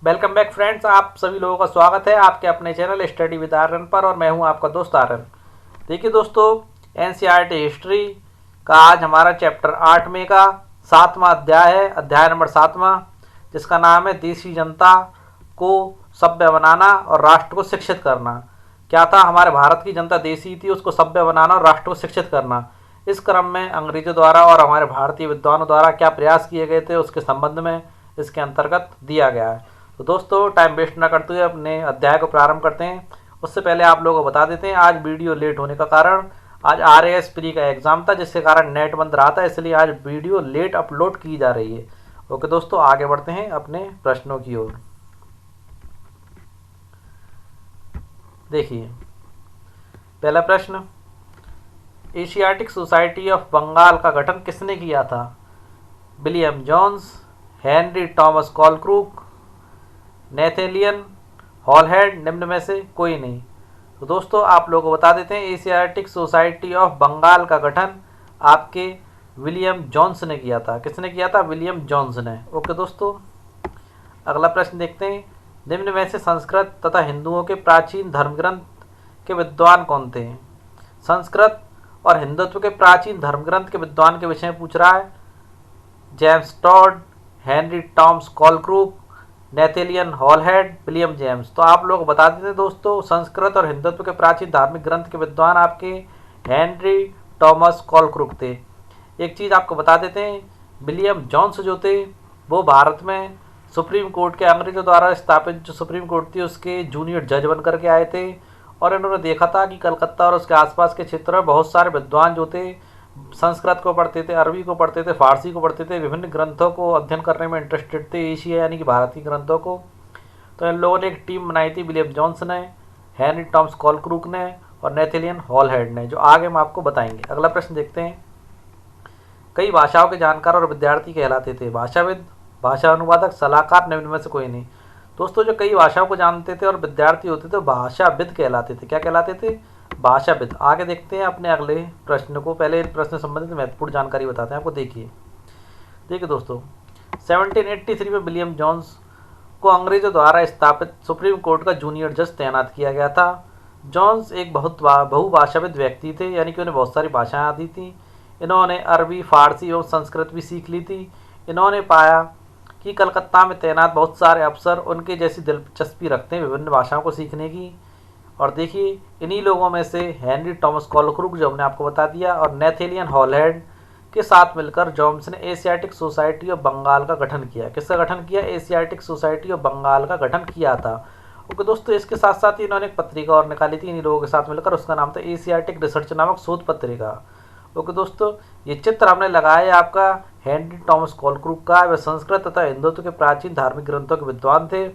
Welcome back friends, आप सभी लोगों का स्वागत है आपके अपने चैनल स्टडी विद आर्यन पर। और मैं हूं आपका दोस्त आर्यन। देखिए दोस्तों, एनसीईआरटी हिस्ट्री का आज हमारा चैप्टर 8 में का 7वां अध्याय है, अध्याय नंबर 7वां, जिसका नाम है देशी जनता को सभ्य बनाना और राष्ट्र को शिक्षित करना। क्या था, हमारे भारत की जनता देशी थी, उसको सभ्य बनाना और राष्ट्र को शिक्षित करना। इस क्रम में अंग्रेजों द्वारा और हमारे भारतीय विद्वानों द्वारा क्या प्रयास किए गए थे, उसके संबंध में इसके अंतर्गत दिया गया है। तो दोस्तों, टाइम वेस्ट ना करते हुए अपने अध्याय को प्रारंभ करते हैं। उससे पहले आप लोगों को बता देते हैं, आज वीडियो लेट होने का कारण, आज RAS प्री का एग्जाम था, जिसके कारण नेट बंद रहा था, इसलिए आज वीडियो लेट अपलोड की जा रही है। ओके दोस्तों, आगे बढ़ते हैं अपने प्रश्नों की ओर। देखिए पहला प्रश्न, एशियाटिक सोसाइटी ऑफ बंगाल का गठन किसने किया था? William Jones, Henry Thomas Colebrooke, Nathaniel हॉलहेड, निम्न में से कोई नहीं। तो दोस्तों आप लोगों को बता देते हैं, एशियाटिक सोसाइटी ऑफ बंगाल का गठन आपके विलियम जोन्स ने किया था। किसने किया था? विलियम जोन्स ने। ओके दोस्तों, अगला प्रश्न देखते हैं, निम्न में से संस्कृत तथा हिंदुओं के प्राचीन धर्मग्रंथ के विद्वान कौन थे? संस्कृत और हिंदुत्व के प्राचीन धर्मग्रंथ के विद्वान के विषय में पूछ रहा है। James Tod, Henry Thomas Colebrooke, Nathaniel Halhed, William James. तो आप लोग बता देते हैं दोस्तों, संस्कृत और हिंदुत्व के प्राचीन धार्मिक ग्रंथ के विद्वान आपके हेनरी टॉमस कॉलक्रूक थे। एक चीज़ आपको बता देते हैं, विलियम जोन्स जो थे वो भारत में सुप्रीम कोर्ट के अंग्रेजों द्वारा स्थापित जो सुप्रीम कोर्ट थी उसके जूनियर जज बन करके आए थे। और इन्होंने देखा था कि कलकत्ता और उसके आसपास के क्षेत्र में बहुत सारे विद्वान जो थे संस्कृत को पढ़ते थे, अरबी को पढ़ते थे, फारसी को पढ़ते थे, विभिन्न ग्रंथों को अध्ययन करने में इंटरेस्टेड थे, एशिया यानी कि भारतीय ग्रंथों को। तो इन लोगों ने एक टीम बनाई थी, विलियम जोन्स ने, हेनरी टॉमस कॉलक्रूक ने और नेथेलियन हॉलहेड ने, जो आगे हम आपको बताएंगे। अगला प्रश्न देखते हैं, कई भाषाओं के जानकार और विद्यार्थी कहलाते थे? भाषाविद, भाषा अनुवादक, सलाहकार, निम्न में से कोई नहीं। दोस्तों, जो कई भाषाओं को जानते थे और विद्यार्थी होते थे भाषाविद कहलाते थे। क्या कहलाते थे? भाषाविद। आगे देखते हैं अपने अगले प्रश्न को। पहले प्रश्न से संबंधित महत्वपूर्ण जानकारी बताते हैं आपको। देखिए दोस्तों, 1783 में विलियम जोन्स को अंग्रेजों द्वारा स्थापित सुप्रीम कोर्ट का जूनियर जज तैनात किया गया था। जोन्स एक बहुभाषाविद व्यक्ति थे, यानी कि उन्हें बहुत सारी भाषाएं आती थी। इन्होंने अरबी, फारसी एवं संस्कृत भी सीख ली थी। इन्होंने पाया कि कलकत्ता में तैनात बहुत सारे अफसर उनके जैसी दिलचस्पी रखते हैं विभिन्न भाषाओं को सीखने की। और देखिए, इन्हीं लोगों में से हेनरी टॉमस कॉलक्रूक, जो हमने आपको बता दिया, और नेथेलियन हॉलहेड के साथ मिलकर जोन्स ने एशियाटिक सोसाइटी ऑफ बंगाल का गठन किया। किसका गठन किया? एशियाटिक सोसाइटी ऑफ बंगाल का गठन किया था। ओके दोस्तों, इसके साथ साथ ही इन्होंने एक पत्रिका और निकाली थी इन्हीं लोगों के साथ मिलकर, उसका नाम था एशियाटिक रिसर्च नामक शोध पत्रिका। ओके दोस्तों, ये चित्र हमने लगाया है आपका हेनरी टॉमस कॉलक्रूक का। वह संस्कृत तथा हिंदुत्व के प्राचीन धार्मिक ग्रंथों के विद्वान थे।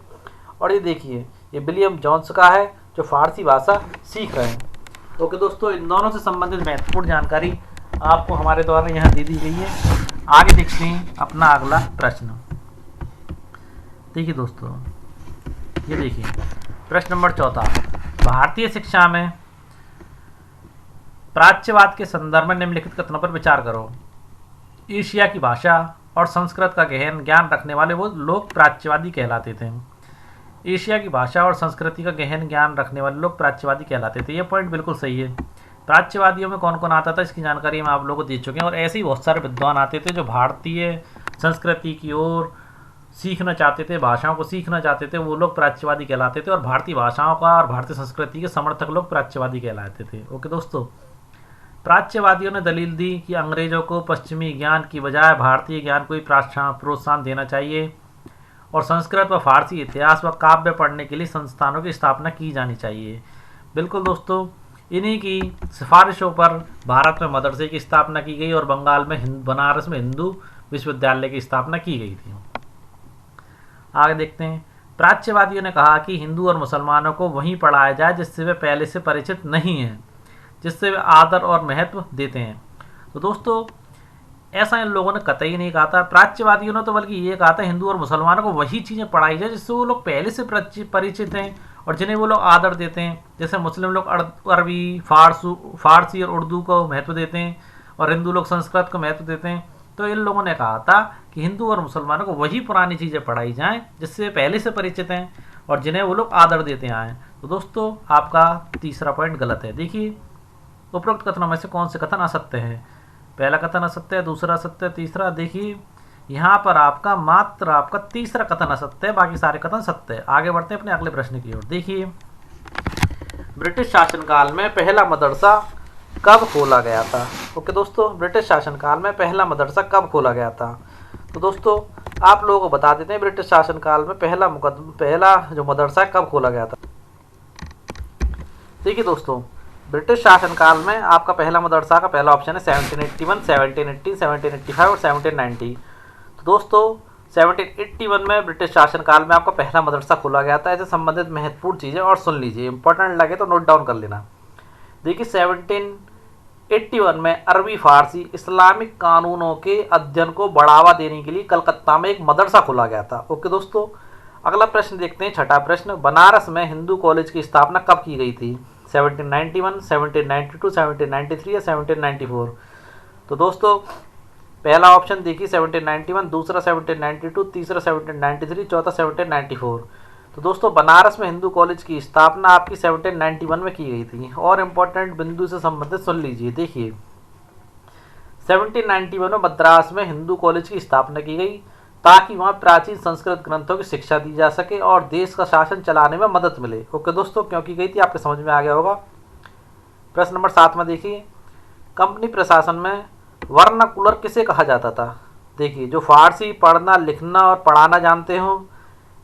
और ये देखिए, ये विलियम जोन्स का है जो फारसी भाषा सीख रहे हैं। ओके दोस्तों, इन दोनों से संबंधित महत्वपूर्ण जानकारी आपको हमारे द्वारा यहाँ दे दी गई है। आगे देखते हैं अपना अगला प्रश्न। देखिए दोस्तों, ये देखिए प्रश्न नंबर 14, भारतीय शिक्षा में प्राच्यवाद के संदर्भ में निम्नलिखित कथनों पर विचार करो। एशिया की भाषा और संस्कृत का गहन ज्ञान रखने वाले वो लोग प्राच्यवादी कहलाते थे। एशिया की भाषा और संस्कृति का गहन ज्ञान रखने वाले लोग प्राच्यवादी कहलाते थे। ये पॉइंट बिल्कुल सही है। प्राच्यवादियों में कौन कौन आता था इसकी जानकारी हम आप लोगों को दे चुके हैं। और ऐसे ही बहुत सारे विद्वान आते थे जो भारतीय संस्कृति की ओर सीखना चाहते थे, भाषाओं को सीखना चाहते थे, वो लोग प्राच्यवादी कहलाते थे। और भारतीय भाषाओं का और भारतीय संस्कृति के समर्थक लोग प्राच्यवादी कहलाते थे। ओके दोस्तों, प्राच्यवादियों ने दलील दी कि अंग्रेजों को पश्चिमी ज्ञान की बजाय भारतीय ज्ञान को ही प्रोत्साहन देना चाहिए और संस्कृत व फारसी इतिहास व काव्य पढ़ने के लिए संस्थानों की स्थापना की जानी चाहिए। बिल्कुल दोस्तों, इन्हीं की सिफारिशों पर भारत में मदरसे की स्थापना की गई और बंगाल में बनारस में हिंदू विश्वविद्यालय की स्थापना की गई थी। आगे देखते हैं, प्राच्यवादियों ने कहा कि हिंदू और मुसलमानों को वहीं पढ़ाया जाए जिससे वे पहले से परिचित नहीं हैं, जिससे वे आदर और महत्व देते हैं। तो दोस्तों, ऐसा इन लोगों ने कतई नहीं कहा था। प्राच्यवादियों ने तो बल्कि ये कहा था हिंदू और मुसलमानों को वही चीज़ें पढ़ाई जाए जिससे वो लोग पहले से परिचित हैं और जिन्हें वो लोग आदर देते हैं। जैसे मुस्लिम लोग अरबी, फारसी और उर्दू को महत्व देते हैं और हिंदू लोग संस्कृत को महत्व देते हैं। तो इन लोगों ने कहा था कि हिंदू और मुसलमानों को वही पुरानी चीज़ें पढ़ाई जाएं जिससे पहले से परिचित हैं और जिन्हें वो लोग आदर देते आए। तो दोस्तों आपका तीसरा पॉइंट गलत है। देखिए उपरोक्त कथनों में से कौन से कथन असत्य है? पहला कथन असत्य है, दूसरा असत्य है, तीसरा। देखिए यहाँ पर आपका तीसरा कथन असत्य है, बाकी सारे कथन सत्य है। आगे बढ़ते हैं अपने अगले प्रश्न की ओर। देखिए ब्रिटिश शासनकाल में पहला मदरसा कब खोला गया था? ओके दोस्तों, ब्रिटिश शासनकाल में पहला मदरसा कब खोला गया था? तो दोस्तों आप लोगों को बता देते हैं ब्रिटिश शासनकाल में पहला जो मदरसा कब खोला गया था। देखिए दोस्तों ब्रिटिश शासनकाल में आपका पहला मदरसा का पहला ऑप्शन है 1781, 1780, 1785 और 1790। तो दोस्तों 1781 में ब्रिटिश शासनकाल में आपका पहला मदरसा खोला गया था। इससे संबंधित महत्वपूर्ण चीज़ें और सुन लीजिए, इंपॉर्टेंट लगे तो नोट डाउन कर लेना। देखिए 1781 में अरबी फारसी इस्लामिक कानूनों के अध्ययन को बढ़ावा देने के लिए कलकत्ता में एक मदरसा खोला गया था। ओके दोस्तों, अगला प्रश्न देखते हैं, छठा प्रश्न। बनारस में हिंदू कॉलेज की स्थापना कब की गई थी? 1791, 1792, 1793 या 1794? तो दोस्तों पहला ऑप्शन देखिए 1791, दूसरा 1792, तीसरा 1793, चौथा 1794। तो दोस्तों बनारस में हिंदू कॉलेज की स्थापना आपकी 1791 में की गई थी। और इम्पोर्टेंट बिंदु से संबंधित सुन लीजिए। देखिए 1791 में मद्रास में हिंदू कॉलेज की स्थापना की गई ताकि वहाँ प्राचीन संस्कृत ग्रंथों की शिक्षा दी जा सके और देश का शासन चलाने में मदद मिले। ओके दोस्तों, क्यों की गई थी आपके समझ में आ गया होगा। प्रश्न नंबर 7 में देखिए कंपनी प्रशासन में वर्नाकुलर किसे कहा जाता था? देखिए जो फारसी पढ़ना लिखना और पढ़ाना जानते हो,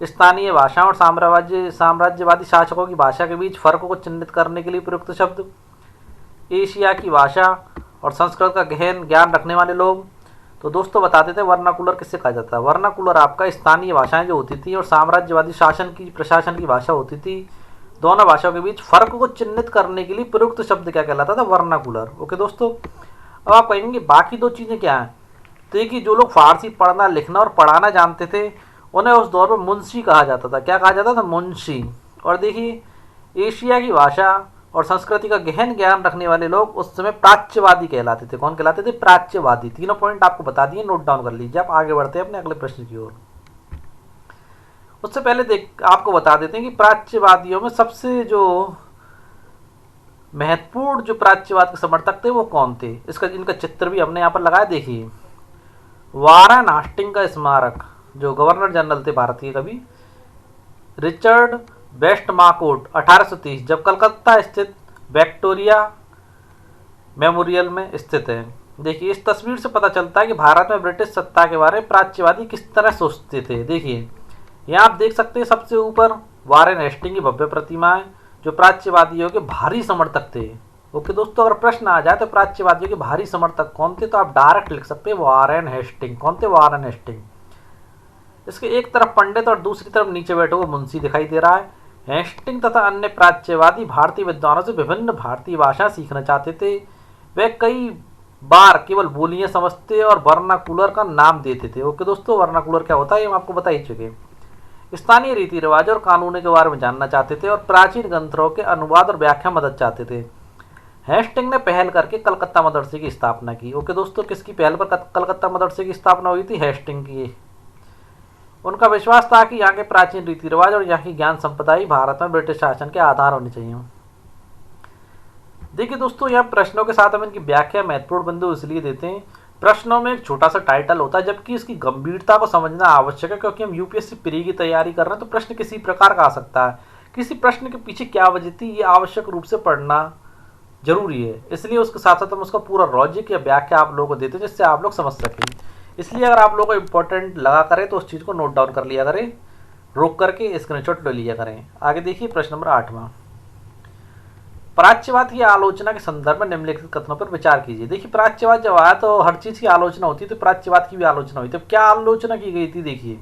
स्थानीय भाषा और साम्राज्यवादी शासकों की भाषा के बीच फर्क को चिन्हित करने के लिए प्रयुक्त शब्द, एशिया की भाषा और संस्कृत का गहन ज्ञान रखने वाले लोग। तो दोस्तों बता देते हैं वर्नाकुलर किससे कहा जाता है। वर्नाकुलर आपका स्थानीय भाषाएं जो होती थी और साम्राज्यवादी प्रशासन की भाषा होती थी, दोनों भाषाओं के बीच फर्क को चिन्हित करने के लिए प्रयुक्त शब्द क्या कहलाता था? वर्नाकुलर। ओके दोस्तों, अब आप कहेंगे बाकी दो चीज़ें क्या हैं? तो देखिए जो लोग फारसी पढ़ना लिखना और पढ़ाना जानते थे उन्हें उस दौर में मुंशी कहा जाता था। क्या कहा जाता था? मुंशी। और देखिए एशिया की भाषा और संस्कृति का गहन ज्ञान रखने वाले लोग उस समय प्राच्यवादी कहलाते थे। कौन कहलाते थे? प्राच्यवादी। तीनों पॉइंट आपको बता दिए, नोट डाउन कर लीजिए। आप आगे बढ़ते हैं अपने अगले प्रश्न की ओर। उससे पहले आपको बता देते हैं कि प्राच्यवादियों में सबसे जो महत्वपूर्ण जो प्राच्यवाद के समर्थक थे वो कौन थे? इनका चित्र भी हमने यहाँ पर लगाया। देखिए वारेन हेस्टिंग्स का स्मारक, जो गवर्नर जनरल थे भारत के कभी, रिचर्ड वेस्टमॉन्ट 1830, जब कलकत्ता स्थित विक्टोरिया मेमोरियल में स्थित है। देखिए इस तस्वीर से पता चलता है कि भारत में ब्रिटिश सत्ता के बारे में प्राच्यवादी किस तरह सोचते थे। देखिए यहाँ आप देख सकते हैं सबसे ऊपर वारेन हेस्टिंग्स की भव्य प्रतिमा है जो प्राच्यवादियों के भारी समर्थक थे। ओके दोस्तों, अगर प्रश्न आ जाए तो प्राच्यवादियों के भारी समर्थक कौन थे तो आप डायरेक्ट लिख सकते हैं वारेन हेस्टिंग्स। कौन थे? Warren Hastings. इसके एक तरफ पंडित और दूसरी तरफ नीचे बैठे हुए मुंशी दिखाई दे रहा है। हेस्टिंग्स तथा अन्य प्राच्यवादी भारतीय विद्वानों से विभिन्न भारतीय भाषा सीखना चाहते थे। वे कई बार केवल बोलियां समझते और वर्नाकुलर का नाम देते थे। ओके दोस्तों, वर्नाकुलर क्या होता है हम आपको बता ही चुके। स्थानीय रीति रिवाज और कानूनों के बारे में जानना चाहते थे और प्राचीन ग्रंथों के अनुवाद और व्याख्या मदद चाहते थे। हेस्टिंग्स ने पहल करके कलकत्ता मदरसे की स्थापना की। ओके दोस्तों, किसकी पहल पर कलकत्ता मदरसे की स्थापना हुई थी? हेस्टिंग्स की। उनका विश्वास था कि यहाँ के प्राचीन रीति रिवाज और यहाँ की ज्ञान संपदा ही भारत में ब्रिटिश शासन के आधार होने चाहिए। देखिए दोस्तों यहाँ प्रश्नों के साथ हम इनकी व्याख्या महत्वपूर्ण बिंदु इसलिए देते हैं, प्रश्नों में एक छोटा सा टाइटल होता है जबकि इसकी गंभीरता को समझना आवश्यक है, क्योंकि हम यूपीएससी प्री की तैयारी कर रहे हैं तो प्रश्न किसी प्रकार का आ सकता है। किसी प्रश्न के पीछे क्या वजह थी ये आवश्यक रूप से पढ़ना जरूरी है, इसलिए उसके साथ साथ हम उसका पूरा लॉजिक या व्याख्या आप लोगों को देते हैं जिससे आप लोग समझ सकें। इसलिए अगर आप लोगों को इंपॉर्टेंट लगा करें तो उस चीज़ को नोट डाउन कर लिया करें, रोक करके स्क्रीनशॉट ले लिया करें। आगे देखिए प्रश्न नंबर 8वां, प्राच्यवाद की आलोचना के संदर्भ में निम्नलिखित कथनों पर विचार कीजिए। देखिए प्राच्यवाद जब आया तो हर चीज की आलोचना होती है, तो प्राच्यवाद की भी आलोचना हुई। तो क्या आलोचना की गई थी? देखिए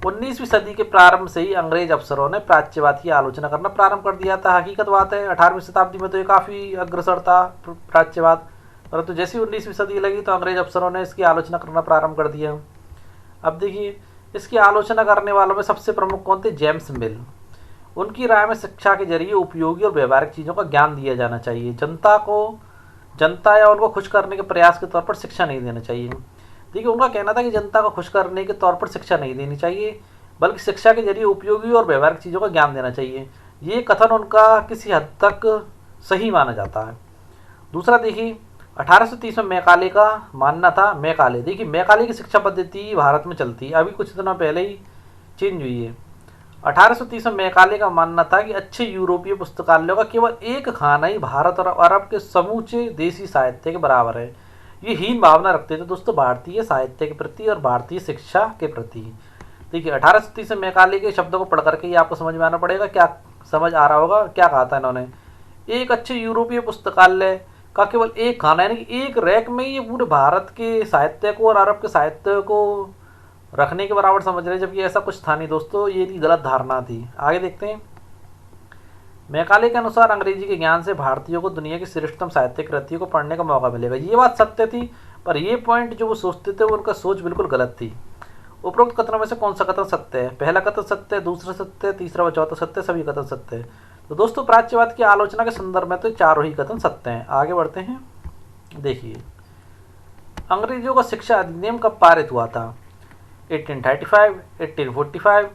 19वीं सदी के प्रारंभ से ही अंग्रेज अफसरों ने प्राच्यवाद की आलोचना करना प्रारंभ कर दिया था। हकीकत बात है 18वीं शताब्दी में तो ये काफी अग्रसर था प्राच्यवाद, परंतु जैसी 19वीं सदी लगी तो अंग्रेज अफसरों ने इसकी आलोचना करना प्रारंभ कर दिया। अब देखिए इसकी आलोचना करने वालों में सबसे प्रमुख कौन थे? जेम्स मिल। उनकी राय में शिक्षा के जरिए उपयोगी और व्यवहारिक चीज़ों का ज्ञान दिया जाना चाहिए। जनता को जनता या उनको खुश करने के प्रयास के तौर पर शिक्षा नहीं देना चाहिए। देखिए, उनका कहना था कि जनता को खुश करने के तौर पर शिक्षा नहीं देनी चाहिए, बल्कि शिक्षा के जरिए उपयोगी और व्यवहारिक चीज़ों का ज्ञान देना चाहिए। ये कथन उनका किसी हद तक सही माना जाता है। दूसरा देखिए, 1830 में मैकाले का मानना था, मैकाले देखिए मैकाले की शिक्षा पद्धति भारत में चलती है, अभी कुछ दिनों पहले ही चेंज हुई है। 1830 में मैकाले का मानना था कि अच्छे यूरोपीय पुस्तकालयों का केवल एक खाना ही भारत और अरब के समूचे देसी साहित्य के बराबर है। ये हीन भावना रखते थे दोस्तों भारतीय साहित्य के प्रति और भारतीय शिक्षा के प्रति। देखिए, 1830 में मैकाले के शब्दों को पढ़ करके ये आपको समझ में आना पड़ेगा, क्या समझ आ रहा होगा क्या कहा था इन्होंने। एक अच्छे यूरोपीय पुस्तकालय का केवल एक खाना, यानी कि एक रैक में ये पूरे भारत के साहित्य को और अरब के साहित्य को रखने के बराबर समझ रहे, जबकि ऐसा कुछ था नहीं दोस्तों, ये गलत धारणा थी। आगे देखते हैं। मैकाले के अनुसार अंग्रेजी के ज्ञान से भारतीयों को दुनिया की श्रेष्ठतम साहित्यिक कृतियों को पढ़ने का मौका मिलेगा। ये बात सत्य थी, पर ये पॉइंट जो वो सोचते थे उनका सोच बिल्कुल गलत थी। उपरोक्त कथनों में से कौन सा कथन सत्य है? पहला कथन सत्य है, दूसरा सत्य है, तीसरा व चौथा सत्य, सभी कथन सत्य है। तो दोस्तों प्राच्यवाद की आलोचना के संदर्भ में तो चारों ही कथन सत्य हैं। आगे बढ़ते हैं। देखिए, अंग्रेजों का शिक्षा अधिनियम कब पारित हुआ था? 1835, 1845,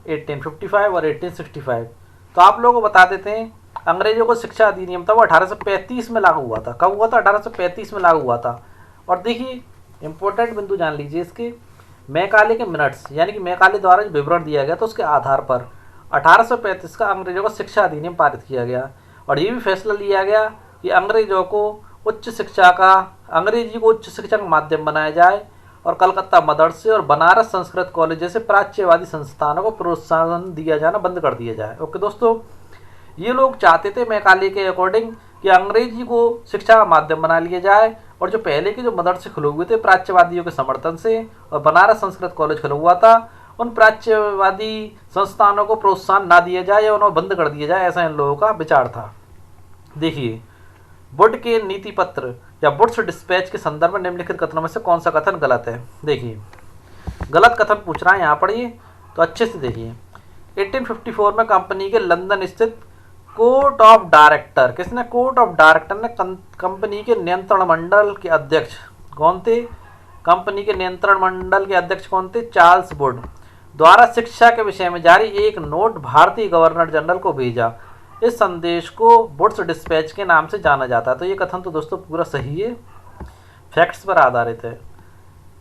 1855 और 1865। तो आप लोगों को बता देते हैं, अंग्रेजों को शिक्षा अधिनियम था वो 1835 में लागू हुआ था। कब हुआ था? 1835 में लागू हुआ था। और देखिए, इंपॉर्टेंट बिंदु जान लीजिए इसके, मैकाले के मिनट्स, यानी कि मैकाले द्वारा जो विवरण दिया गया तो उसके आधार पर 1835 का अंग्रेजों का शिक्षा अधिनियम पारित किया गया। और ये भी फैसला लिया गया कि अंग्रेजी को उच्च शिक्षा का माध्यम बनाया जाए और कलकत्ता मदरसे और बनारस संस्कृत कॉलेज जैसे प्राच्यवादी संस्थानों को प्रोत्साहन दिया जाना बंद कर दिया जाए। ओके दोस्तों, ये लोग चाहते थे मैकाले के अकॉर्डिंग कि अंग्रेजी को शिक्षा का माध्यम बना लिया जाए, और जो पहले के जो मदरसे खुले हुए थे प्राच्यवादियों के समर्थन से और बनारस संस्कृत कॉलेज खुला हुआ था, उन प्राच्यवादी संस्थानों को प्रोत्साहन ना दिया जाए या उन्हें बंद कर दिया जाए, ऐसा इन लोगों का विचार था। देखिए, वुड के नीति पत्र या वुड्स डिस्पैच के संदर्भ में निम्नलिखित कथनों में से कौन सा कथन गलत है? देखिए, गलत कथन पूछ रहा है, यहाँ पढ़िए तो अच्छे से देखिए। 1854 में कंपनी के लंदन स्थित कोर्ट ऑफ डायरेक्टर, किसने? कोर्ट ऑफ डायरेक्टर ने कंपनी के नियंत्रण मंडल के अध्यक्ष कौन थे? कंपनी के नियंत्रण मंडल के अध्यक्ष कौन थे? चार्ल्स वुड द्वारा शिक्षा के विषय में जारी एक नोट भारतीय गवर्नर जनरल को भेजा। इस संदेश को वुड्स डिस्पैच के नाम से जाना जाता है। तो ये कथन तो दोस्तों पूरा सही है, फैक्ट्स पर आधारित है।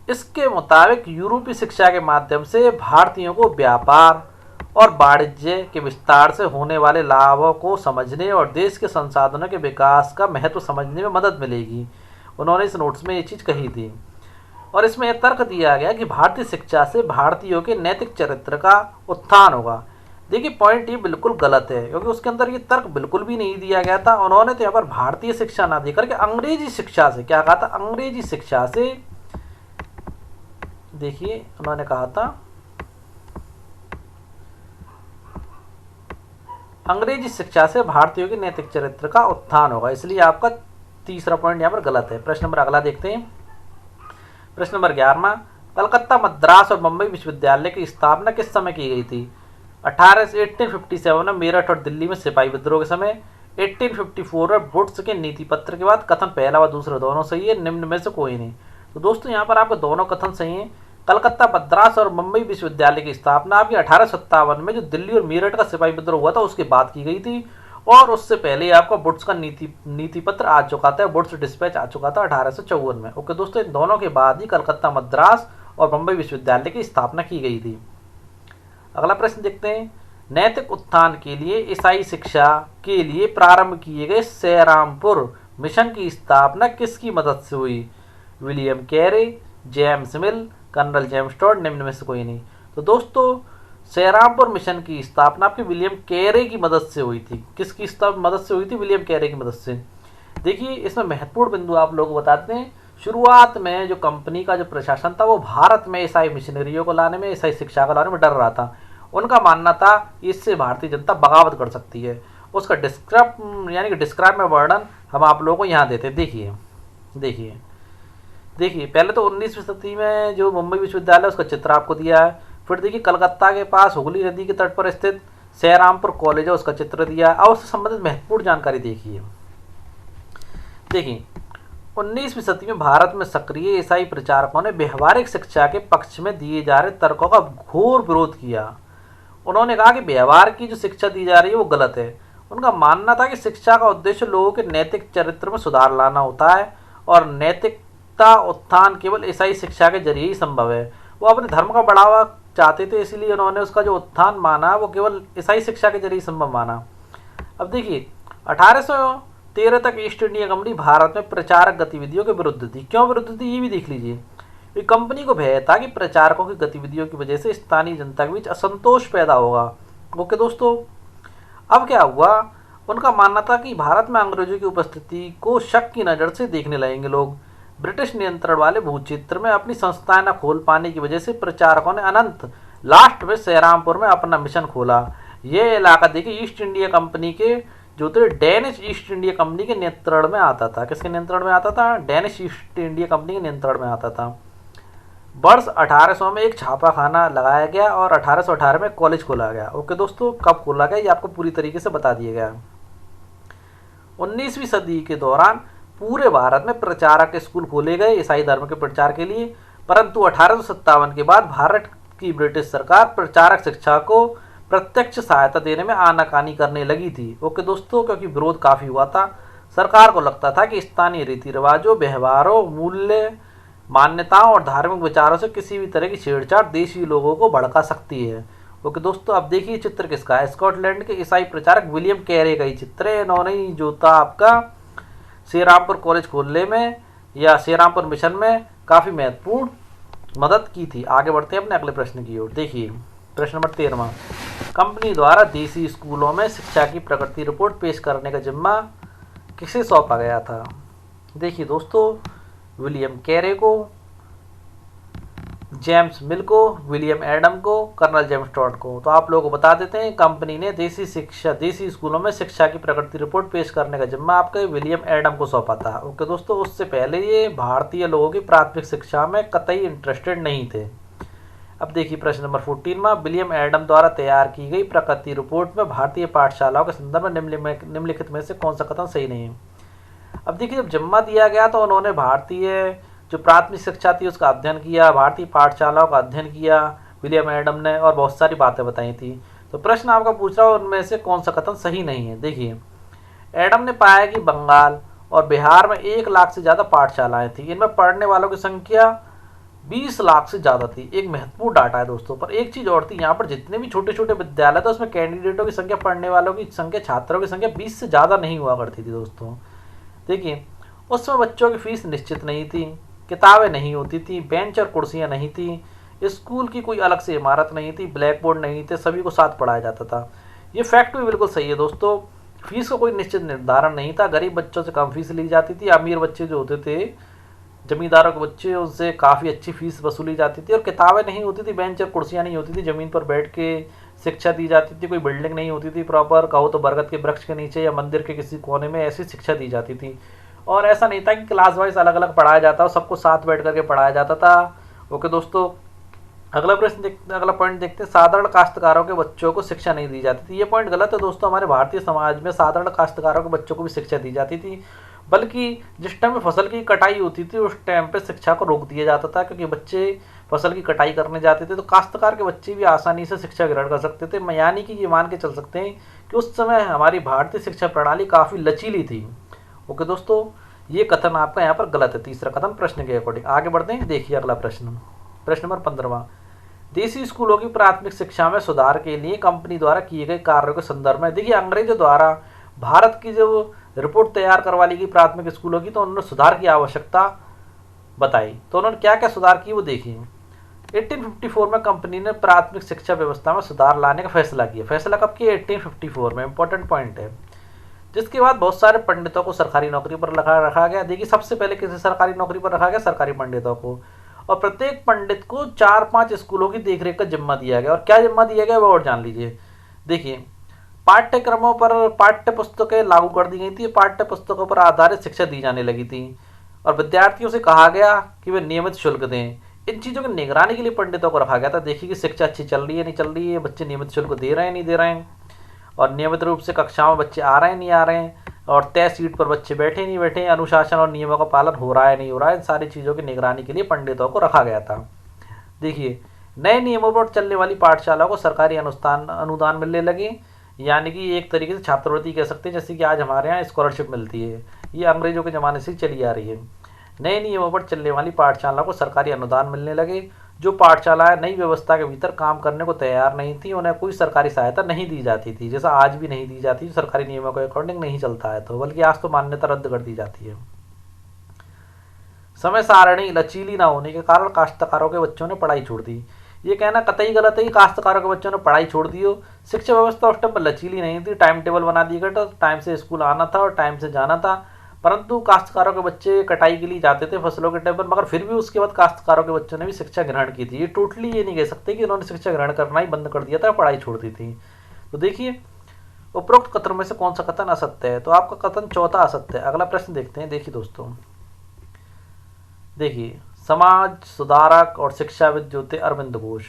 इसके मुताबिक यूरोपीय शिक्षा के माध्यम से भारतीयों को व्यापार और वाणिज्य के विस्तार से होने वाले लाभों को समझने और देश के संसाधनों के विकास का महत्व समझने में मदद मिलेगी। उन्होंने इस नोट्स में ये चीज़ कही थी। और इसमें यह तर्क दिया गया कि भारतीय शिक्षा से भारतीयों के नैतिक चरित्र का उत्थान होगा। देखिए, पॉइंट ये बिल्कुल गलत है, क्योंकि उसके अंदर ये तर्क बिल्कुल भी नहीं दिया गया था। उन्होंने तो यहाँ पर भारतीय शिक्षा ना देकर के अंग्रेजी शिक्षा से, क्या कहा था? अंग्रेजी शिक्षा से, देखिए उन्होंने कहा था अंग्रेजी शिक्षा से भारतीयों के नैतिक चरित्र का उत्थान होगा, इसलिए आपका तीसरा पॉइंट यहाँ पर गलत है। प्रश्न नंबर अगला देखते हैं। प्रश्न नंबर 11वां, कलकत्ता, मद्रास और मुंबई विश्वविद्यालय की स्थापना किस समय की गई थी? 1857 में मेरठ और दिल्ली में सिपाही विद्रोह के समय। 1854 में वुड्स के नीति पत्र के बाद। कथन पहला व दूसरा दोनों सही है, निम्न में से कोई नहीं। तो दोस्तों यहाँ पर आपको दोनों कथन सही हैं। कलकत्ता, मद्रास और मुंबई विश्वविद्यालय की स्थापना आपकी 1857 में जो दिल्ली और मेरठ का सिपाही विद्रोह हुआ था उसके बाद की गई थी, और उससे पहले आपका वुड्स का नीति पत्र आ चुका था, वुड्स डिस्पैच आ चुका था 1854 में। ओके दोस्तों, इन दोनों के बाद ही कलकत्ता, मद्रास और मुंबई विश्वविद्यालय की स्थापना की गई थी। अगला प्रश्न देखते हैं। नैतिक उत्थान के लिए ईसाई शिक्षा के लिए प्रारंभ किए गए सेरामपुर मिशन की स्थापना किसकी मदद से हुई? William Carey, James Mill, colonel James Tod, निम्न में से कोई नहीं। तो दोस्तों, सेरामपुर मिशन की स्थापना आपके विलियम कैरे की मदद से हुई थी। किसकी मदद से हुई थी? विलियम कैरे की मदद से। देखिए, इसमें महत्वपूर्ण बिंदु आप लोगों को बताते हैं। शुरुआत में जो कंपनी का जो प्रशासन था वो भारत में ईसाई मिशनरियों को लाने में, ईसाई शिक्षा को लाने में डर रहा था। उनका मानना था इससे भारतीय जनता बगावत कर सकती है। उसका डिस्क्राइब में वर्णन हम आप लोगों को यहाँ देते हैं। देखिए पहले तो 19वीं शताब्दी में जो मुंबई विश्वविद्यालय उसका चित्र आपको दिया है। फिर देखिए, कलकत्ता के पास हुगली नदी के तट पर स्थित सेरामपुर कॉलेज है, उसका चित्र दिया है। और उससे संबंधित महत्वपूर्ण जानकारी देखिए। देखिए 19वीं सदी में भारत में सक्रिय ईसाई प्रचारकों ने व्यवहारिक शिक्षा के पक्ष में दिए जा रहे तर्कों का घोर विरोध किया। उन्होंने कहा कि व्यवहार की जो शिक्षा दी जा रही है वो गलत है। उनका मानना था कि शिक्षा का उद्देश्य लोगों के नैतिक चरित्र में सुधार लाना होता है और नैतिकता उत्थान केवल ईसाई शिक्षा के जरिए ही संभव है। वो अपने धर्म का बढ़ावा चाहते थे, इसलिए उन्होंने उसका जो उत्थान माना वो केवल ईसाई शिक्षा के जरिए संभव माना। अब देखिए 1813 तक ईस्ट इंडिया कंपनी भारत में प्रचारक गतिविधियों के विरुद्ध थी। क्यों विरुद्ध थी ये भी देख लीजिए। ये कंपनी को भय था कि प्रचारकों की गतिविधियों की वजह से स्थानीय जनता के बीच असंतोष पैदा होगा। ओके दोस्तों, अब क्या हुआ, उनका मानना था कि भारत में अंग्रेजों की उपस्थिति को शक की नज़र से देखने लगेंगे लोग। ब्रिटिश नियंत्रण वाले भूक्षेत्र में अपनी संस्थाएं न खोल पाने की वजह से प्रचारकों ने अनंत लास्ट में सेहरामपुर में अपना मिशन खोला। यह इलाका देखिए ईस्ट इंडिया कंपनी के जो थे डेनिश ईस्ट इंडिया कंपनी के नियंत्रण में आता था। किसके नियंत्रण में आता था? डेनिश ईस्ट इंडिया कंपनी के नियंत्रण में आता था। वर्ष 1800 में एक छापा खाना लगाया गया और 1818 में कॉलेज खोला गया। ओके दोस्तों, कब खोला गया ये आपको पूरी तरीके से बता दिया गया। 19वीं सदी के दौरान पूरे भारत में प्रचारक स्कूल खोले गए ईसाई धर्म के प्रचार के लिए, परंतु 1857 के बाद भारत की ब्रिटिश सरकार प्रचारक शिक्षा को प्रत्यक्ष सहायता देने में आनाकानी करने लगी थी। ओके दोस्तों, क्योंकि विरोध काफ़ी हुआ था। सरकार को लगता था कि स्थानीय रीति रिवाजों, व्यवहारों, मूल्य, मान्यताओं और धार्मिक विचारों से किसी भी तरह की छेड़छाड़ देशी लोगों को भड़का सकती है। ओके दोस्तों, अब देखिए चित्र किसका है। स्कॉटलैंड के ईसाई प्रचारक विलियम कैरे का ही चित्र है। इन्होंने ही जो था आपका श्रीरामपुर कॉलेज खोलने में या श्रीरामपुर मिशन में काफ़ी महत्वपूर्ण मदद की थी। आगे बढ़ते हैं अपने अगले प्रश्न की ओर। देखिए प्रश्न नंबर 13, कंपनी द्वारा देसी स्कूलों में शिक्षा की प्रगति रिपोर्ट पेश करने का जिम्मा किसे सौंपा गया था? देखिए दोस्तों, विलियम कैरे को, जेम्स मिल को, विलियम एडम को, कर्नल जेम्स टॉड को। तो आप लोगों को बता देते हैं कंपनी ने देसी स्कूलों में शिक्षा की प्रगति रिपोर्ट पेश करने का जिम्मा आपके विलियम एडम को सौंपा था। ओके दोस्तों, उससे पहले ये भारतीय लोगों की प्राथमिक शिक्षा में कतई इंटरेस्टेड नहीं थे। अब देखिए प्रश्न नंबर 14 में, विलियम एडम द्वारा तैयार की गई प्रगति रिपोर्ट में भारतीय पाठशालाओं के संदर्भ में निम्नलिखित में से कौन सा कथन सही नहीं है? अब देखिए जब जिम्मा दिया गया तो उन्होंने भारतीय जो प्राथमिक शिक्षा थी उसका अध्ययन किया, भारतीय पाठशालाओं का अध्ययन किया विलियम एडम ने, और बहुत सारी बातें बताई थी। तो प्रश्न आपका पूछ रहा है उनमें से कौन सा कथन सही नहीं है। देखिए एडम ने पाया कि बंगाल और बिहार में 1 लाख से ज़्यादा पाठशालाएँ थी, इनमें पढ़ने वालों की संख्या 20 लाख से ज़्यादा थी। एक महत्वपूर्ण डाटा है दोस्तों। पर एक चीज़ और थी, यहाँ पर जितने भी छोटे छोटे विद्यालय थे उसमें कैंडिडेटों की संख्या, पढ़ने वालों की संख्या, छात्रों की संख्या 20 से ज़्यादा नहीं हुआ करती थी दोस्तों। देखिए उसमें बच्चों की फीस निश्चित नहीं थी, किताबें नहीं होती थी, बेंच और कुर्सियाँ नहीं थी, स्कूल की कोई अलग से इमारत नहीं थी, ब्लैक बोर्ड नहीं थे, सभी को साथ पढ़ाया जाता था। ये फैक्ट भी बिल्कुल सही है दोस्तों। फीस का कोई निश्चित निर्धारण नहीं था, गरीब बच्चों से कम फीस ली जाती थी, अमीर बच्चे जो होते थे जमींदारों के बच्चे उनसे काफ़ी अच्छी फीस वसूली जाती थी, और किताबें नहीं होती थी, बेंच और कुर्सियाँ नहीं होती थी, ज़मीन पर बैठ के शिक्षा दी जाती थी, कोई बिल्डिंग नहीं होती थी प्रॉपर, कहो तो बरगद के वृक्ष के नीचे या मंदिर के किसी कोने में ऐसी शिक्षा दी जाती थी। और ऐसा नहीं था कि क्लास वाइज अलग अलग पढ़ाया जाता और सबको साथ बैठ करके पढ़ाया जाता था। ओके दोस्तों, अगला पॉइंट देखते हैं, साधारण काश्तकारों के बच्चों को शिक्षा नहीं दी जाती थी। ये पॉइंट गलत है दोस्तों। हमारे भारतीय समाज में साधारण काश्तकारों के बच्चों को भी शिक्षा दी जाती थी, बल्कि जिस टाइम में फसल की कटाई होती थी उस टाइम पे शिक्षा को रोक दिया जाता था, क्योंकि बच्चे फसल की कटाई करने जाते थे तो काश्तकार के बच्चे भी आसानी से शिक्षा ग्रहण कर सकते थे। यानी कि ये मान के चल सकते हैं कि उस समय हमारी भारतीय शिक्षा प्रणाली काफ़ी लचीली थी। ओके दोस्तों, ये कथन आपका यहाँ पर गलत है, तीसरा कथन प्रश्न के अकॉर्डिंग। आगे बढ़ते हैं, देखिए अगला प्रश्न नंबर 15, देसी स्कूलों की प्राथमिक शिक्षा में सुधार के लिए कंपनी द्वारा किए गए कार्यों के संदर्भ में। देखिए अंग्रेजों द्वारा भारत की जो रिपोर्ट तैयार करवा ली गई प्राथमिक स्कूलों की, तो उन्होंने सुधार की आवश्यकता बताई। तो उन्होंने क्या क्या सुधार की वो देखिए। 1854 में कंपनी ने प्राथमिक शिक्षा व्यवस्था में सुधार लाने का फैसला किया। फैसला कब किया? 1854 में। इंपॉर्टेंट पॉइंट है। जिसके बाद बहुत सारे पंडितों को सरकारी नौकरी पर रखा गया। देखिए सबसे पहले किसी सरकारी नौकरी पर रखा गया? सरकारी पंडितों को। और प्रत्येक पंडित को 4-5 स्कूलों की देखरेख का जिम्मा दिया गया। और क्या जिम्मा दिया गया वो और जान लीजिए। देखिए पाठ्यक्रमों पर पाठ्य पुस्तकें लागू कर दी गई थी, पाठ्य पुस्तकों पर आधारित शिक्षा दी जाने लगी थी, और विद्यार्थियों से कहा गया कि वे नियमित शुल्क दें। इन चीज़ों की निगरानी के लिए पंडितों को रखा गया था। देखिए कि शिक्षा अच्छी चल रही है नहीं चल रही है, बच्चे नियमित शुल्क दे रहे हैं नहीं दे रहे हैं, और नियमित रूप से कक्षाओं में बच्चे आ रहे हैं नहीं आ रहे हैं। और तय सीट पर बच्चे बैठे नहीं बैठे, अनुशासन और नियमों का पालन हो रहा है नहीं हो रहा है, इन सारी चीज़ों की निगरानी के लिए पंडितों को रखा गया था। देखिए, नए नियमों पर चलने वाली पाठशालाओं को सरकारी अनुदान अनुदान मिलने लगे, यानी कि एक तरीके से छात्रवृत्ति कह सकते हैं, जैसे कि आज हमारे यहाँ स्कॉलरशिप मिलती है, ये अंग्रेजों के ज़माने से ही चली आ रही है। नए नियमों पर चलने वाली पाठशालाओं को सरकारी अनुदान मिलने लगे। जो पाठशालाएं नई व्यवस्था के भीतर काम करने को तैयार नहीं थी, उन्हें कोई सरकारी सहायता नहीं दी जाती थी, जैसा आज भी नहीं दी जाती, सरकारी नियमों के अकॉर्डिंग नहीं चलता है तो, बल्कि आज तो मान्यता रद्द कर दी जाती है। समय सारणी लचीली ना होने के कारण काश्तकारों के बच्चों ने पढ़ाई छोड़ दी। ये कहना कतई गलत है कि काश्तकारों के बच्चों ने पढ़ाई छोड़ दी हो। शिक्षा व्यवस्था उस टाइम पर लचीली नहीं थी, टाइम टेबल बना दिया गया था, टाइम से स्कूल आना था और टाइम से जाना था। परंतु काश्तकारों के बच्चे कटाई के लिए जाते थे फसलों के टाइम पर, मगर फिर भी उसके बाद काश्तकारों के बच्चों ने भी शिक्षा ग्रहण की थी। ये टोटली ये नहीं कह सकते कि उन्होंने शिक्षा ग्रहण करना ही बंद कर दिया था, पढ़ाई छोड़ दी थी। तो देखिए, उपरोक्त कथनों में से कौन सा कथन असत्य है? तो आपका कथन चौथा असत्य है। अगला प्रश्न देखते हैं। देखिए दोस्तों, देखिए, समाज सुधारक और शिक्षाविद जो थे अरविंद घोष,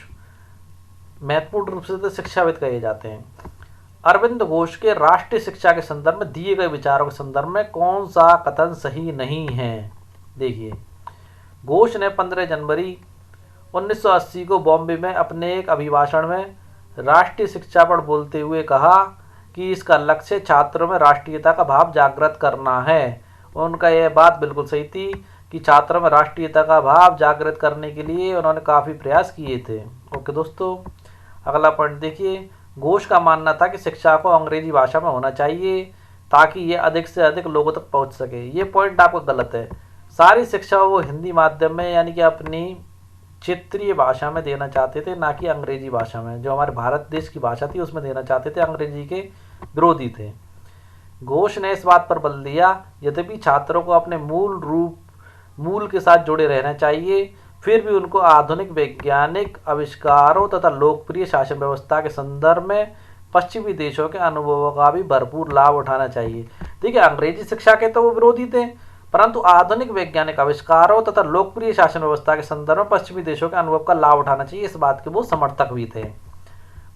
महत्वपूर्ण रूप से तो शिक्षाविद कहे जाते हैं। अरविंद घोष के राष्ट्रीय शिक्षा के संदर्भ में दिए गए विचारों के संदर्भ में कौन सा कथन सही नहीं है? देखिए, घोष ने 15 जनवरी 1980 को बॉम्बे में अपने एक अभिभाषण में राष्ट्रीय शिक्षा पर बोलते हुए कहा कि इसका लक्ष्य छात्रों में राष्ट्रीयता का भाव जागृत करना है। उनका यह बात बिल्कुल सही थी कि छात्रों में राष्ट्रीयता का भाव जागृत करने के लिए उन्होंने काफ़ी प्रयास किए थे। ओके दोस्तों, अगला पॉइंट देखिए, घोष का मानना था कि शिक्षा को अंग्रेजी भाषा में होना चाहिए ताकि ये अधिक से अधिक लोगों तक पहुंच सके। ये पॉइंट आपका गलत है। सारी शिक्षा वो हिंदी माध्यम में, यानी कि अपनी क्षेत्रीय भाषा में देना चाहते थे, ना कि अंग्रेजी भाषा में। जो हमारे भारत देश की भाषा थी उसमें देना चाहते थे, अंग्रेजी के विरोधी थे। घोष ने इस बात पर बल दिया, यद्यपि छात्रों को अपने मूल के साथ जुड़े रहना चाहिए, फिर भी उनको आधुनिक वैज्ञानिक आविष्कारों तथा लोकप्रिय शासन व्यवस्था के संदर्भ में पश्चिमी देशों के अनुभवों का भी भरपूर लाभ उठाना चाहिए। देखिए, अंग्रेजी शिक्षा के तो वो विरोधी थे, परंतु आधुनिक वैज्ञानिक आविष्कारों तथा लोकप्रिय शासन व्यवस्था के संदर्भ में पश्चिमी देशों के अनुभव का लाभ उठाना चाहिए, इस बात के वो समर्थक भी थे।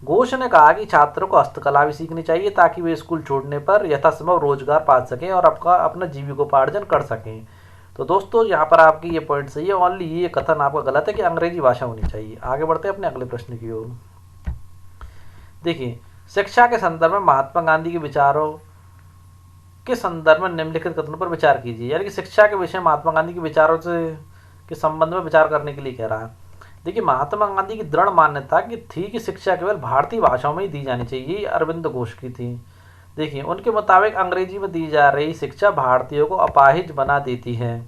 घोष ने कहा कि छात्रों को हस्तकला भी सीखनी चाहिए ताकि वे स्कूल छोड़ने पर यथासंभव रोजगार पा सकें और अपना जीविकोपार्जन कर सकें। तो दोस्तों, यहाँ पर आपकी ये पॉइंट सही है, ओनली ये कथन आपका गलत है कि अंग्रेजी भाषा होनी चाहिए। आगे बढ़ते हैं अपने अगले प्रश्न की ओर। देखिए, शिक्षा के संदर्भ में महात्मा गांधी के विचारों के संदर्भ में निम्नलिखित कथनों पर विचार कीजिए। यानी कि शिक्षा के विषय महात्मा गांधी के विचारों से के संबंध में विचार करने के लिए कह रहा है। देखिए, महात्मा गांधी की दृढ़ मान्यता थी कि शिक्षा केवल भारतीय भाषाओं में ही दी जानी चाहिए, ये अरविंद घोष की थी। देखिए, उनके मुताबिक अंग्रेजी में दी जा रही शिक्षा भारतीयों को अपाहिज बना देती है।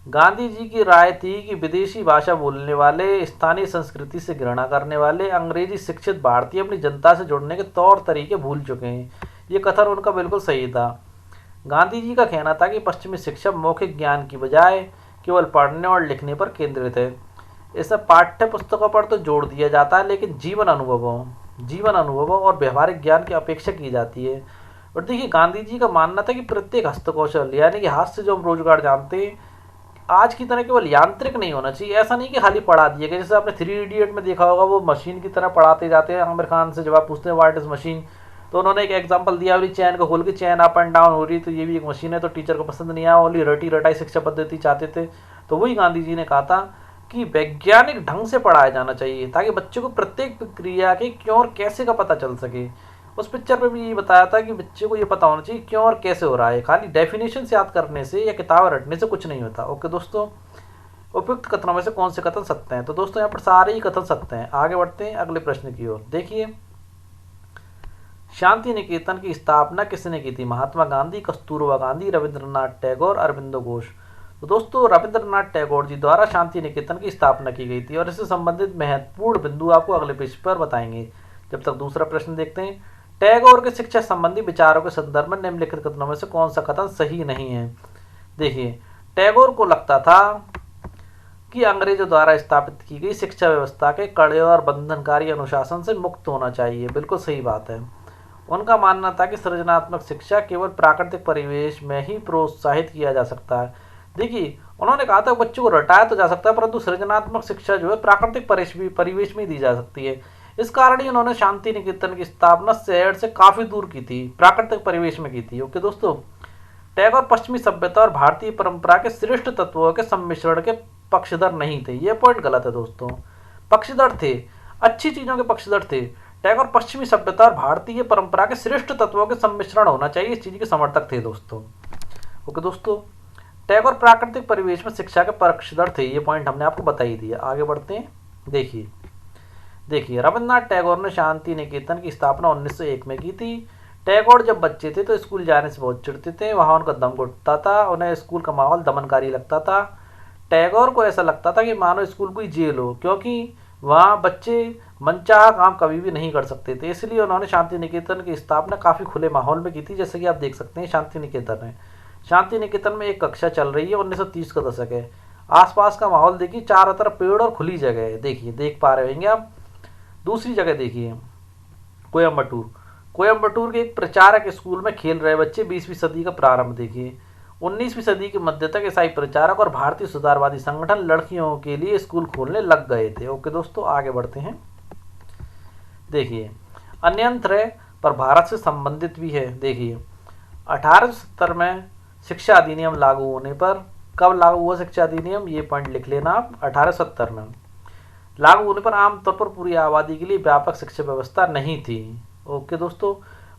गांधी जी की राय थी कि विदेशी भाषा बोलने वाले, स्थानीय संस्कृति से घृणा करने वाले अंग्रेजी शिक्षित भारतीय अपनी जनता से जुड़ने के तौर तरीके भूल चुके हैं। ये कथन उनका बिल्कुल सही था। गांधी जी का कहना था कि पश्चिमी शिक्षा मौखिक ज्ञान की बजाय केवल पढ़ने और लिखने पर केंद्रित है। इसे पाठ्य पुस्तकों पर तो जोड़ दिया जाता है, लेकिन जीवन अनुभवों और व्यवहारिक ज्ञान की अपेक्षा की जाती है। और देखिए, गांधी जी का मानना था कि प्रत्येक हस्तकौशल, यानी कि हाथ से जो हम रोजगार जानते हैं, आज की तरह केवल यांत्रिक नहीं होना चाहिए। ऐसा नहीं कि खाली पढ़ा दिए गए, जैसे आपने 3 इडियट में देखा होगा, वो मशीन की तरह पढ़ाते जाते हैं। आमिर खान से जब आप पूछते हैं व्हाट इज मशीन, तो उन्होंने एक एग्जांपल दिया, वाली चैन को खोल के चैन अप एंड डाउन हो रही, तो ये भी एक मशीन है। तो टीचर को पसंद नहीं आया, ओनली रटी रटाई शिक्षा पद्धति चाहते थे। तो वही गांधी जी ने कहा था कि वैज्ञानिक ढंग से पढ़ाया जाना चाहिए ताकि बच्चे को प्रत्येक प्रक्रिया के क्यों और कैसे का पता चल सके। उस पिक्चर पे भी ये बताया था कि बच्चे को ये पता होना चाहिए क्यों और कैसे हो रहा है, खाली डेफिनेशन से याद करने से या किताब रटने से कुछ नहीं होता। ओके दोस्तों, उपयुक्त कथनों में से कौन से कथन सत्य हैं? तो दोस्तों, यहाँ पर सारे ही कथन सत्य हैं। आगे बढ़ते हैं अगले प्रश्न की ओर। देखिए, शांति निकेतन की स्थापना किसने की थी? महात्मा गांधी, कस्तूरबा गांधी, रविंद्रनाथ टैगोर, अरविंदो घोष। तो दोस्तों, रविंद्रनाथ टैगोर जी द्वारा शांति निकेतन की स्थापना की गई थी और इससे संबंधित महत्वपूर्ण बिंदु आपको अगले पेज पर बताएंगे। जब तक दूसरा प्रश्न देखते हैं। टैगोर के शिक्षा संबंधी विचारों के संदर्भ में निम्नलिखित कथनों में से कौन सा कथन सही नहीं है? देखिए, टैगोर को लगता था कि अंग्रेजों द्वारा स्थापित की गई शिक्षा व्यवस्था के कड़े और बंधनकारी अनुशासन से मुक्त होना चाहिए। बिल्कुल सही बात है। उनका मानना था कि सृजनात्मक शिक्षा केवल प्राकृतिक परिवेश में ही प्रोत्साहित किया जा सकता है। देखिए, उन्होंने कहा था बच्चों को रटाया तो जा सकता है, परंतु सृजनात्मक शिक्षा जो है प्राकृतिक परिवेश में ही दी जा सकती है। इस कारण ही उन्होंने शांति निकेतन की स्थापना शहर से काफी दूर की थी, प्राकृतिक परिवेश में की थी। ओके दोस्तों, टैगोर पश्चिमी सभ्यता और भारतीय परंपरा के श्रेष्ठ तत्वों के सम्मिश्रण के पक्षधर नहीं थे। ये पॉइंट गलत है दोस्तों, पक्षधर थे, अच्छी चीजों के पक्षधर थे। टैगोर पश्चिमी सभ्यता और भारतीय परंपरा के श्रेष्ठ तत्वों के सम्मिश्रण होना चाहिए, इस चीज के समर्थक थे दोस्तों। ओके दोस्तों, टैगोर प्राकृतिक परिवेश में शिक्षा के पक्षधर थे, ये पॉइंट हमने आपको बता ही दिया। आगे बढ़ते हैं। देखिए रविन्द्रनाथ टैगोर ने शांति निकेतन की स्थापना 1901 में की थी। टैगोर जब बच्चे थे तो स्कूल जाने से बहुत चिढ़ते थे, वहाँ उनका दम घुटता था, उन्हें स्कूल का माहौल दमनकारी लगता था। टैगोर को ऐसा लगता था कि मानो स्कूल कोई जेल हो, क्योंकि वहाँ बच्चे मनचाहा काम कभी भी नहीं कर सकते थे। इसलिए उन्होंने शांति निकेतन की स्थापना काफ़ी खुले माहौल में की थी, जैसे कि आप देख सकते हैं शांति निकेतन है। शांति निकेतन में एक कक्षा चल रही है, 1930 का दशक है। आसपास का माहौल देखिए, चारों तरफ पेड़ और खुली जगह है, देखिए देख पा रहे होंगे आप। दूसरी जगह देखिए कोयम्बटूर के एक प्रचारक स्कूल में खेल रहे बच्चे। 20वीं सदी का प्रारंभ देखिए, 19वीं सदी के मध्य तक ईसाई प्रचारक और भारतीय सुधारवादी संगठन लड़कियों के लिए स्कूल खोलने लग गए थे। ओके दोस्तों, आगे बढ़ते हैं। देखिए अन्यंत्र है पर भारत से संबंधित भी है। देखिए 1870 में शिक्षा अधिनियम लागू होने पर, कब लागू हुआ शिक्षा अधिनियम, ये पॉइंट लिख लेना आप, 1870 में लागू होने पर आमतौर पर पूरी आबादी के लिए व्यापक शिक्षा व्यवस्था नहीं थी। ओके दोस्तों,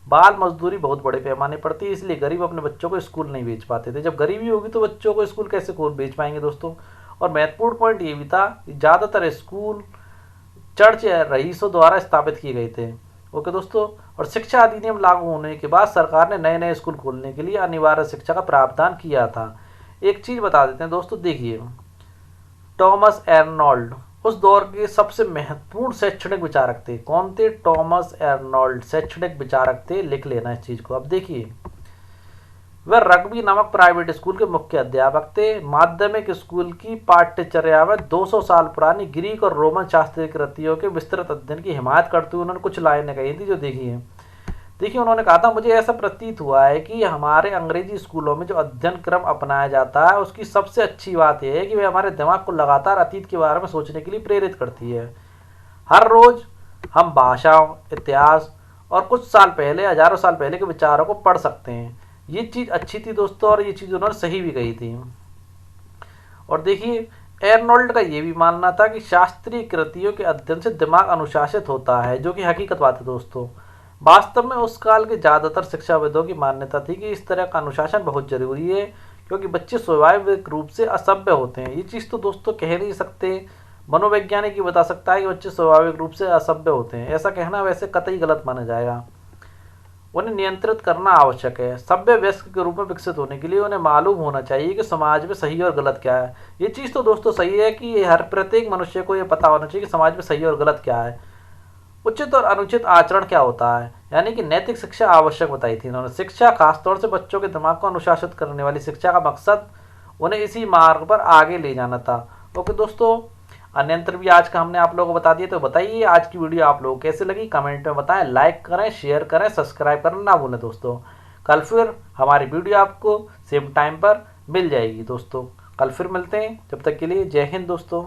बाल मजदूरी बहुत बड़े पैमाने पर थी, इसलिए गरीब अपने बच्चों को स्कूल नहीं भेज पाते थे। जब गरीबी होगी तो बच्चों को स्कूल कैसे भेज पाएंगे दोस्तों। और महत्वपूर्ण पॉइंट ये भी था कि ज़्यादातर स्कूल चर्च या रईसों द्वारा स्थापित किए गए थे। ओके दोस्तों, और शिक्षा अधिनियम लागू होने के बाद सरकार ने नए नए स्कूल खोलने के लिए अनिवार्य शिक्षा का प्रावधान किया था। एक चीज़ बता देते हैं दोस्तों, देखिए टॉमस एर्नोल्ड उस दौर के सबसे महत्वपूर्ण शैक्षणिक विचारक थे। कौन थे? टॉमस एर्नोल्ड शैक्षणिक विचारक थे, लिख लेना इस चीज को। अब देखिए वह रग्बी नामक प्राइवेट स्कूल के मुख्य अध्यापक थे। माध्यमिक स्कूल की पाठ्यचर्या में 200 साल पुरानी ग्रीक और रोमन शास्त्रीय कृतियों के विस्तृत अध्ययन की हिमायत करते हुए उन्होंने कुछ लाइनें कही थी, जो देखिए उन्होंने कहा था, मुझे ऐसा प्रतीत हुआ है कि हमारे अंग्रेजी स्कूलों में जो अध्ययन क्रम अपनाया जाता है उसकी सबसे अच्छी बात यह है कि वह हमारे दिमाग को लगातार अतीत के बारे में सोचने के लिए प्रेरित करती है। हर रोज हम भाषाओं, इतिहास और कुछ साल पहले, हजारों साल पहले के विचारों को पढ़ सकते हैं। ये चीज़ अच्छी थी दोस्तों, और ये चीज़ उन्होंने सही भी कही थी। और देखिए एर्नोल्ड का ये भी मानना था कि शास्त्रीय कृतियों के अध्ययन से दिमाग अनुशासित होता है, जो कि हकीकत बात है दोस्तों। वास्तव में उस काल के ज़्यादातर शिक्षाविदों की मान्यता थी कि इस तरह का अनुशासन बहुत जरूरी है, क्योंकि बच्चे स्वाभाविक रूप से असभ्य होते हैं। ये चीज़ तो दोस्तों कह नहीं सकते, मनोवैज्ञानिक ही बता सकता है कि बच्चे स्वाभाविक रूप से असभ्य होते हैं। ऐसा कहना वैसे कतई गलत माना जाएगा। उन्हें नियंत्रित करना आवश्यक है। सभ्य वयस्क के रूप में विकसित होने के लिए उन्हें मालूम होना चाहिए कि समाज में सही और गलत क्या है। ये चीज़ तो दोस्तों सही है कि हर प्रत्येक मनुष्य को ये पता होना चाहिए कि समाज में सही और गलत क्या है, उचित और अनुचित आचरण क्या होता है, यानी कि नैतिक शिक्षा आवश्यक बताई थी इन्होंने। शिक्षा खासतौर से बच्चों के दिमाग को अनुशासित करने वाली शिक्षा का मकसद उन्हें इसी मार्ग पर आगे ले जाना था। ओके दोस्तों, अन्यंत्र भी आज का हमने आप लोगों को बता दिया। तो बताइए आज की वीडियो आप लोगों को कैसे लगी, कमेंट में बताएं, लाइक करें, शेयर करें, सब्सक्राइब करना ना भूलें दोस्तों। कल फिर हमारी वीडियो आपको सेम टाइम पर मिल जाएगी दोस्तों। कल फिर मिलते हैं, जब तक के लिए जय हिंद दोस्तों।